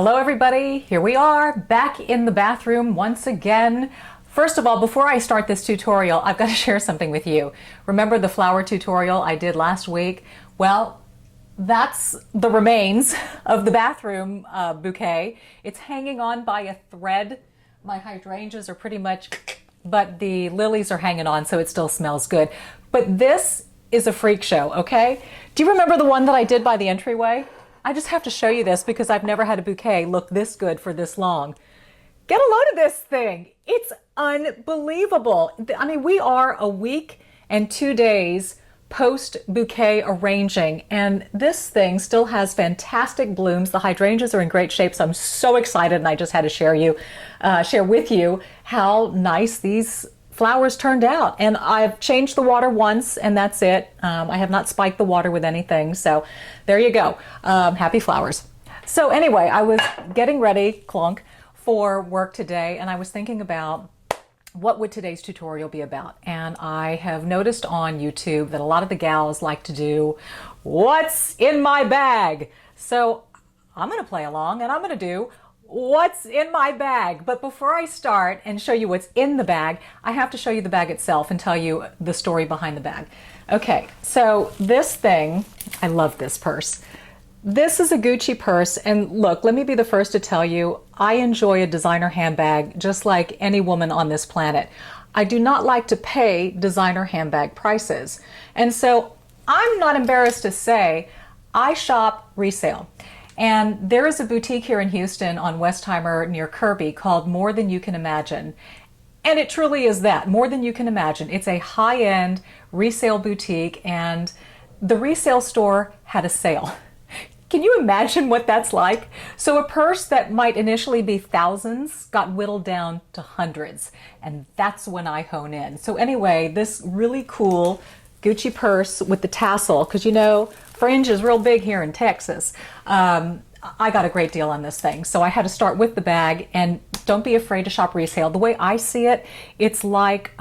Hello everybody, here we are back in the bathroom once again. First of all, before I start this tutorial, I've got to share something with you. Remember the flower tutorial I did last week? Well, that's the remains of the bathroom bouquet. It's hanging on by a thread. My hydrangeas are pretty much, but the lilies are hanging on, so it still smells good. But this is a freak show, okay? Do you remember the one that I did by the entryway? I just have to show you this because I've never had a bouquet look this good for this long. Get a load of this thing. It's unbelievable. I mean, we are a week and 2 days post bouquet arranging, and this thing still has fantastic blooms. The hydrangeas are in great shape, so I'm so excited, and I just had to share with you how nice these flowers turned out. And I've changed the water once, and that's it. I have not spiked the water with anything, so there you go. Happy flowers. So anyway, I was getting ready, clunk, for work today, and I was thinking about what would today's tutorial be about. And I have noticed on YouTube that a lot of the gals like to do, what's in my bag? So I'm gonna play along and I'm gonna do, what's in my bag? But before I start and show you what's in the bag, I have to show you the bag itself and tell you the story behind the bag. Okay, so this thing, I love this purse. This is a Gucci purse, and look, let me be the first to tell you, I enjoy a designer handbag just like any woman on this planet. I do not like to pay designer handbag prices. And so I'm not embarrassed to say I shop resale. And there is a boutique here in Houston on Westheimer near Kirby called More Than You Can Imagine. And it truly is that, more than you can imagine. It's a high-end resale boutique, and the resale store had a sale. Can you imagine what that's like? So a purse that might initially be thousands got whittled down to hundreds, and that's when I hone in. So anyway, this really cool Gucci purse with the tassel, because you know, fringe is real big here in Texas. I got a great deal on this thing, so I had to start with the bag. And don't be afraid to shop resale. The way I see it, it's like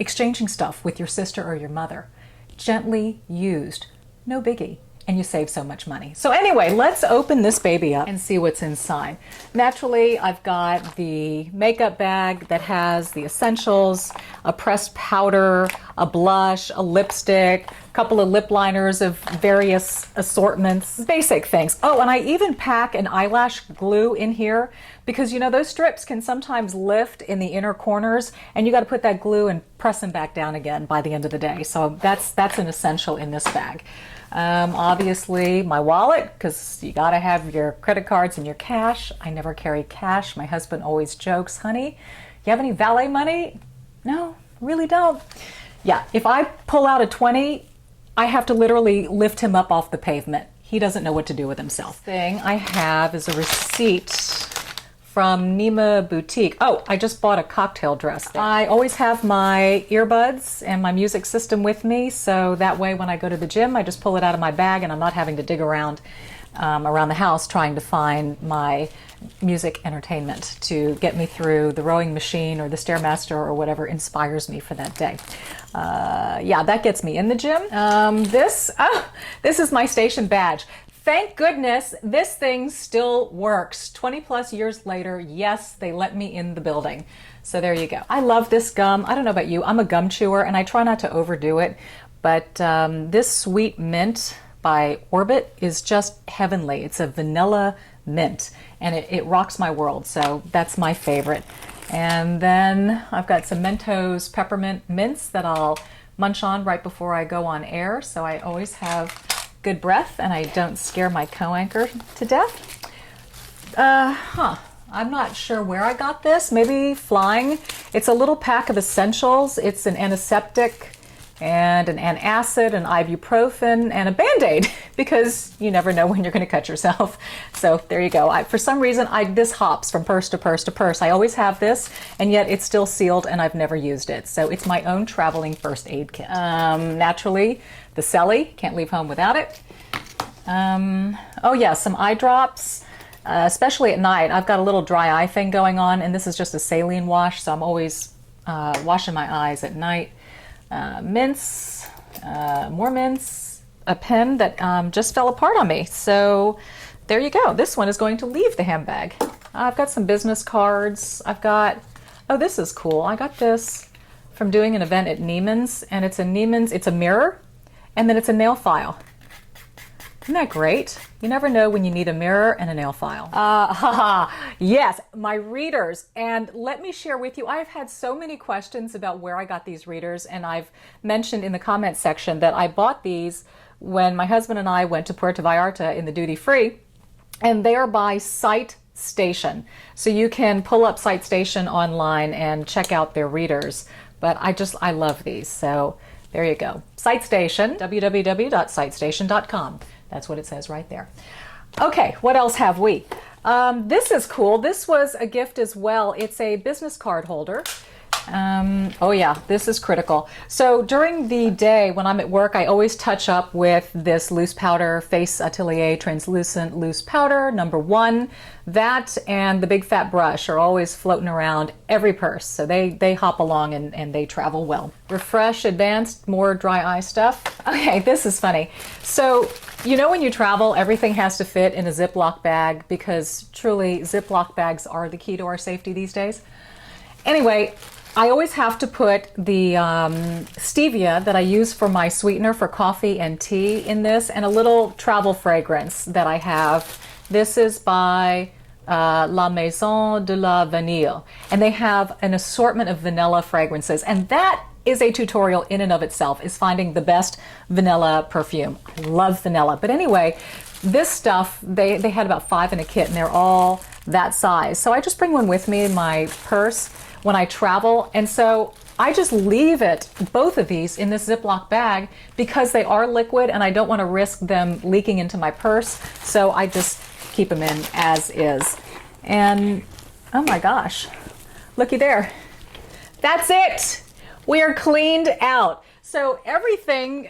exchanging stuff with your sister or your mother. Gently used, no biggie. And you save so much money. So anyway, let's open this baby up and see what's inside. Naturally, I've got the makeup bag that has the essentials, a pressed powder, a blush, a lipstick, a couple of lip liners of various assortments, basic things. Oh, and I even pack an eyelash glue in here because you know those strips can sometimes lift in the inner corners, and you got to put that glue and press them back down again by the end of the day. So that's an essential in this bag. Obviously my wallet, because you gotta have your credit cards and your cash. I never carry cash. My husband always jokes, honey, you have any valet money? No, really don't. Yeah, if I pull out a 20, I have to literally lift him up off the pavement. He doesn't know what to do with himself. Thing I have is a receipt from Nima Boutique. Oh, I just bought a cocktail dress there. I always have my earbuds and my music system with me, so that way when I go to the gym, I just pull it out of my bag and I'm not having to dig around the house trying to find my music entertainment to get me through the rowing machine or the Stairmaster or whatever inspires me for that day. Yeah, that gets me in the gym. This is my station badge. Thank goodness this thing still works. 20 plus years later, yes, they let me in the building. So there you go. I love this gum. I don't know about you, I'm a gum chewer and I try not to overdo it, but this Sweet Mint by Orbit is just heavenly. It's a vanilla mint and it rocks my world, so that's my favorite. And then I've got some Mentos peppermint mints that I'll munch on right before I go on air, so I always have good breath and I don't scare my co-anchor to death. I'm not sure where I got this, maybe flying. It's a little pack of essentials. It's an antiseptic and an antacid, an ibuprofen, and a Band-Aid because you never know when you're going to cut yourself. So there you go. For some reason, this hops from purse to purse to purse. I always have this, and yet it's still sealed and I've never used it. So it's my own traveling first aid kit. Naturally, the Celly, can't leave home without it. Oh yeah, some eye drops, especially at night. I've got a little dry eye thing going on, and this is just a saline wash, so I'm always washing my eyes at night. Mints, more mints, a pen that just fell apart on me. So there you go. This one is going to leave the handbag. I've got some business cards. I've got, oh, this is cool. I got this from doing an event at Neiman's, and it's a mirror, and then it's a nail file. Isn't that great? You never know when you need a mirror and a nail file. Yes, my readers. And let me share with you, I've had so many questions about where I got these readers, and I've mentioned in the comments section that I bought these when my husband and I went to Puerto Vallarta in the duty free, and they are by Sight Station. So you can pull up Sight Station online and check out their readers. But I love these. So there you go. Sight Station, www.sightstation.com. That's what it says right there. Okay, what else have we? This is cool. This was a gift as well. It's a business card holder. Oh yeah, this is critical. So during the day when I'm at work, I always touch up with this loose powder, Face Atelier Translucent Loose Powder, #1. That and the big fat brush are always floating around every purse. So they hop along and they travel well. Refresh Advanced, more dry eye stuff. Okay, this is funny. So, you know when you travel, everything has to fit in a Ziploc bag because truly Ziploc bags are the key to our safety these days. Anyway, I always have to put the stevia that I use for my sweetener for coffee and tea in this, and a little travel fragrance that I have. This is by La Maison de la Vanille, and they have an assortment of vanilla fragrances, and that is a tutorial in and of itself, is finding the best vanilla perfume. I love vanilla. But anyway, this stuff, they had about 5 in a kit, and they're all that size. So I just bring one with me in my purse when I travel, and so I just leave it, both of these, in this Ziploc bag because they are liquid and I don't want to risk them leaking into my purse, so I just keep them in as is. And oh my gosh, looky there. That's it. We are cleaned out. So everything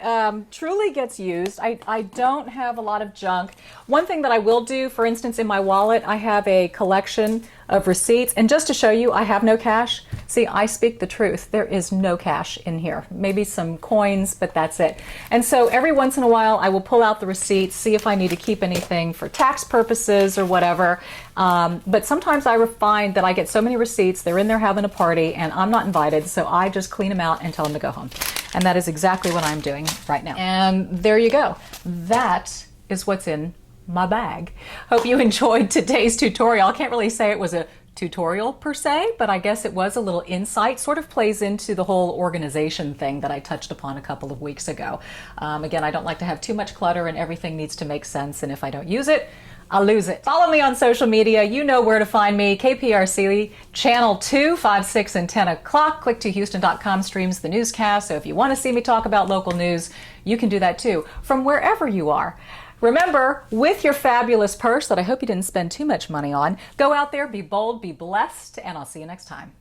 truly gets used. I don't have a lot of junk. One thing that I will do, for instance, in my wallet, I have a collection of receipts. And just to show you, I have no cash. See, I speak the truth. There is no cash in here. Maybe some coins, but that's it. And so every once in a while, I will pull out the receipts, see if I need to keep anything for tax purposes or whatever. But sometimes I find that I get so many receipts, they're in there having a party, and I'm not invited, so I just clean them out and tell them to go home. And that is exactly what I'm doing right now. And there you go. That is what's in my bag. Hope you enjoyed today's tutorial. I can't really say it was a tutorial per se, but I guess it was a little insight. Sort of plays into the whole organization thing that I touched upon a couple of weeks ago. Again, I don't like to have too much clutter, and everything needs to make sense, and if I don't use it, I'll lose it. Follow me on social media. You know where to find me. KPRC Channel 2, 5, 6, and 10 o'clock. Click2Houston.com streams the newscast. So if you want to see me talk about local news, you can do that too, from wherever you are. Remember, with your fabulous purse that I hope you didn't spend too much money on, go out there, be bold, be blessed, and I'll see you next time.